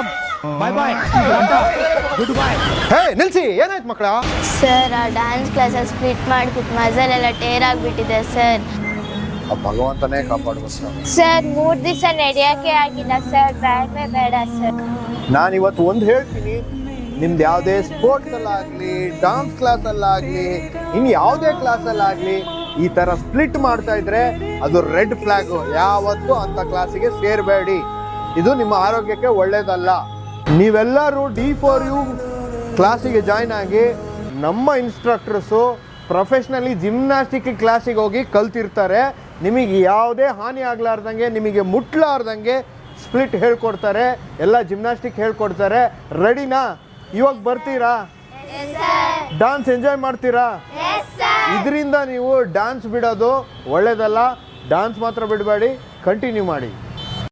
Welcome ಬಾಯ್ bye good ಬಾಯ್. ಹೇ ನಿಲ್ಸಿ, ಏನಾಯ್ತು ಮಕ್ಕಳ? ಸರ್ ಆ ಡ್ಯಾನ್ಸ್ ಕ್ಲಾಸಲ್ಲಿ ಸ್ಪ್ಲಿಟ್ ಮಾಡಿಬಿಟ್ಟು ಮಜಲೆಲ್ಲ ಟೇರ್ ಆಗಿಬಿಟ್ಟಿದೆ ಸರ್. ಭಗವಂತನೇ ಕಾಪಾಡುವ ಸರ್ 3 ದಿವಸ ನಡೆಯೋಕ್ಕೆ ಆಗಿಲ್ಲ ಸರ್. ಬೇಡವೇ ಬೇಡ ಸರ್. ನಾನು ಇವತ್ತು ಒಂದು ಹೇಳ್ತೀನಿ, ನಿಮ್ದು ಯಾವುದೇ ಸ್ಪೋರ್ಟ್ಸಲ್ಲಾಗಲಿ, ಡಾನ್ಸ್ ಕ್ಲಾಸಲ್ಲಾಗಲಿ, ಇನ್ನು ಯಾವುದೇ ಕ್ಲಾಸಲ್ಲಾಗಲಿ ಈ ಥರ ಸ್ಪ್ಲಿಟ್ ಮಾಡ್ತಾ ಇದ್ರೆ ಅದು ರೆಡ್ ಫ್ಲ್ಯಾಗು. ಯಾವತ್ತೂ ಅಂಥ ಕ್ಲಾಸಿಗೆ ಸೇರಬೇಡಿ. ಇದು ನಿಮ್ಮ ಆರೋಗ್ಯಕ್ಕೆ ಒಳ್ಳೇದಲ್ಲ. ನೀವೆಲ್ಲರೂ D4U ಕ್ಲಾಸಿಗೆ ಜಾಯ್ನ್ ಆಗಿ ನಮ್ಮ ಇನ್ಸ್ಟ್ರಕ್ಟರ್ಸು ಪ್ರೊಫೆಷ್ನಲಿ ಜಿಮ್ನಾಸ್ಟಿಕ್ ಕ್ಲಾಸಿಗೆ ಹೋಗಿ ಕಲ್ತಿರ್ತಾರೆ. ನಿಮಗೆ ಯಾವುದೇ ಹಾನಿ ಆಗಲಾರ್ದಂಗೆ, ನಿಮಗೆ ಮುಟ್ಲಾರ್ದಂಗೆ ಸ್ಪ್ಲಿಟ್ ಹೇಳ್ಕೊಡ್ತಾರೆ, ಎಲ್ಲ ಜಿಮ್ನಾಸ್ಟಿಕ್ ಹೇಳ್ಕೊಡ್ತಾರೆ. ರೆಡಿನಾ? ಇವಾಗ ಬರ್ತೀರಾ? ಡಾನ್ಸ್ ಎಂಜಾಯ್ ಮಾಡ್ತೀರಾ? ಇದರಿಂದ ನೀವು ಡಾನ್ಸ್ ಬಿಡೋದು ಒಳ್ಳೇದಲ್ಲ. ಡಾನ್ಸ್ ಮಾತ್ರ ಬಿಡಬೇಡಿ, ಕಂಟಿನ್ಯೂ ಮಾಡಿ.